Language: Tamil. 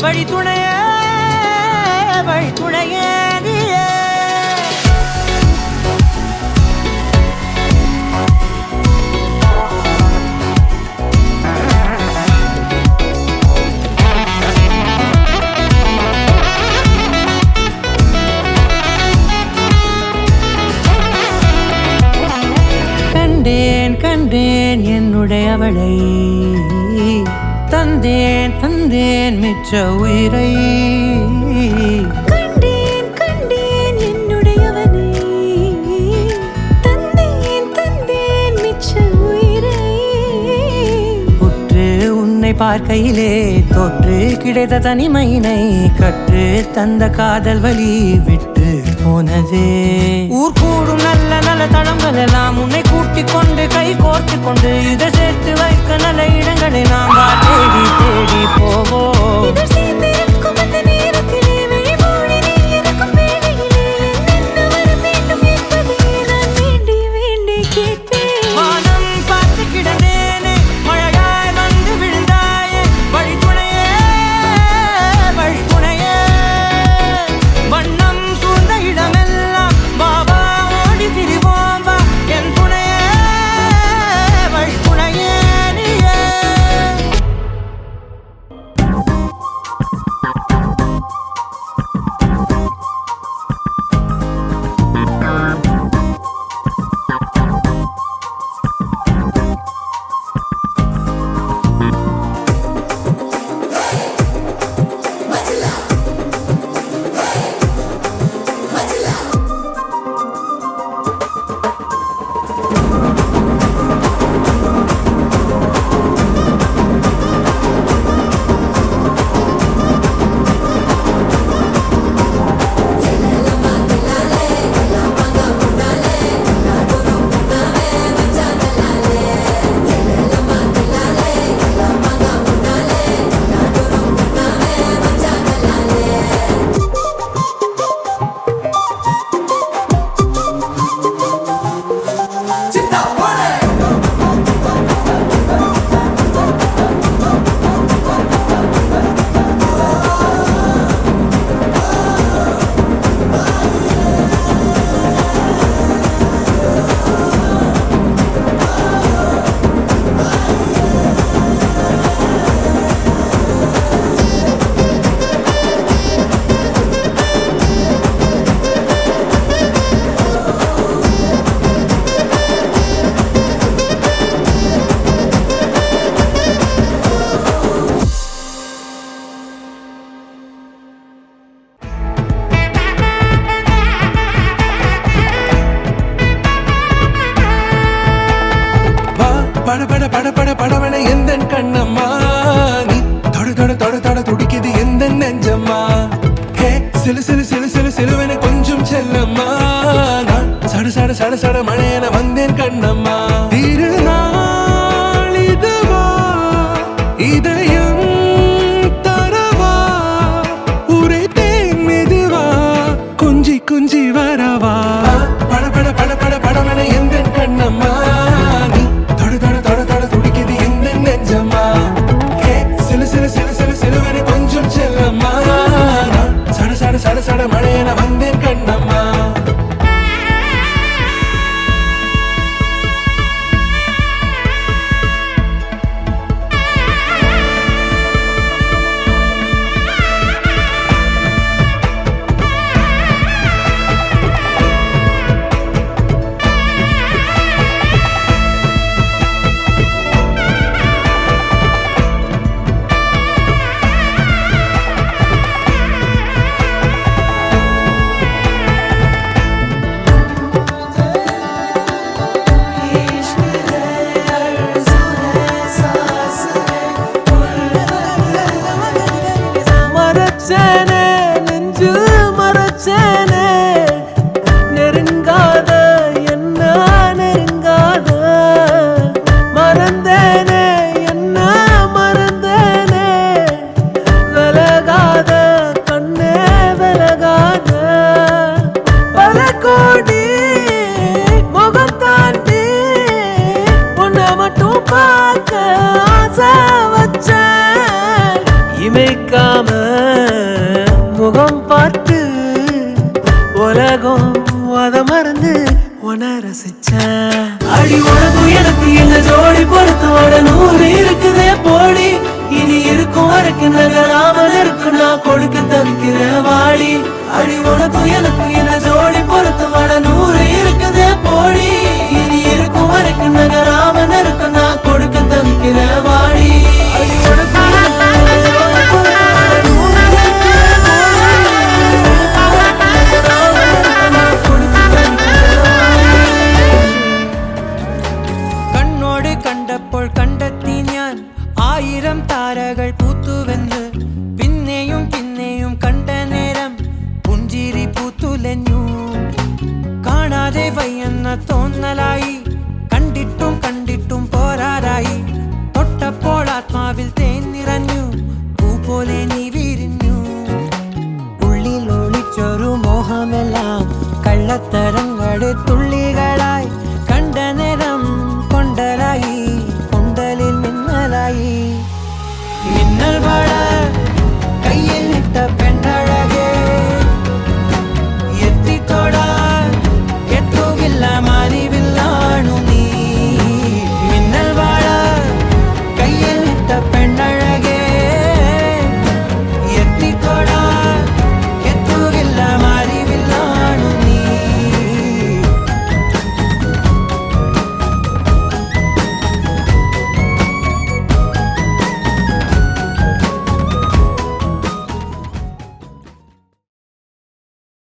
வழி துணையே வழி துணையே நீயே. கண்டேன் கண்டேன் என்னுடையவளை, தந்தேன் தந்தேன் மிச்ச உயிரை. கண்டேன் கண்டேன் என்னுடையவனை, தந்தேன் தந்தேன் மிச்ச உயிரை. உற்று உன்னை பார்க்கையிலே தோற்று கிடைத்த தனிமையினை கற்று தந்த காதல் வழி விட்டு போனதே. ஊர் கூடும் நல்ல நல்ல தளங்கள் எல்லாம் உன்னை கூட்டிக் கொண்டு கை கோர்த்து கொண்டு இதை சேர்த்து வைக்க நல்ல இடங்களை நாம் தேடி தேடி போவோம். இதழ் சேர்ந்திருக்கும் அந்த நேரத்திலே வழிமொழி நீ இருக்கும் வேளையிலே என்னென்ன வர வேண்டும் என்பதை நான் வேண்டி வேண்டி கேட்பேன். வானம் பார்த்து கிடந்தேனே மழையாய் வந்து விழுந்தாயே வழி துணையே வழி துணையே. வண்ணம் சூழ்ந்த இடமெல்லாம் பாபா ஓடி திரிவோம் வா என் துணையே வழி துணையே நீயே. பட பட பட பட படவன எந்த கண்ணம்மா, நீ தொட தொட தொட தொட துடிக்குது எந்த நெஞ்சம்மா. ஹே சிலு சிலு சிலு சிலு சிலுவன கொஞ்சம் செல்லம்மா, நான் சட சட சட சட மழையன வந்தேன் கண்ணம்மா. திருநாள் இதுவா இதயம் தரவா உரைத்தேன் மெதுவா கொஞ்சி கொஞ்சி வரவா. பட பட பட பட படவன எந்த கண்ணம்மா, நீ தொட தொட தொட தொட துடிக்குது எந்த நெஞ்சம்மா. ஹே சிலு சிலு சிலு சிலு சிலுவன கொஞ்சம் செல்லம்மா, நான் சட சட சட சட மழையன வந்தேன் கண்ணம்மா. வைக்காம முகம் பார்த்து உலகம் அத மறந்து உன ரசிச்சேன். அடி உனக்கும் எனக்கு என்ன ஜோடி பொறுத்தோட 100 இருக்குதே போடி. இனி இருக்கும் வரைக்கும் நகராமல் இருக்கு நான் கொடுக்க தவிக்கிற வாடி. அடி உனக்கும் எனக்கு என்ன ஜோடி பொறுத்தோட 100 இருக்குதே போடி. இனி இருக்கும் வரைக்கும் நகராமல் இருக்கு நான் கொடுக்க தவிக்கிற வாடி. அடி உனக்கும் കണ്ണോട് കണ്ടപ്പോൾ കണ്ടെത്തി ഞാൻ 1000 താരകൾ പൂത്തുവെന്ന്. പിന്നെയും പിന്നെയും കണ്ട നേരം പുഞ്ചിരി പൂത്തുലഞ്ഞു. കാണാതെ വയ്യെന്ന തോന്നലായി, കണ്ടിട്ടും കണ്ടിട്ടും പോരാറായി. തൊട്ടപ്പോൾ ആത്മാവിൽ തേൻ നിറഞ്ഞു, പൂ പോലെ നീ വിരിഞ്ഞു. ഉള്ളിൽ ഒളിച്ചൊരു മോഹമെല്ലാം കള്ളത്തരങ്ങളെ തുള്ളി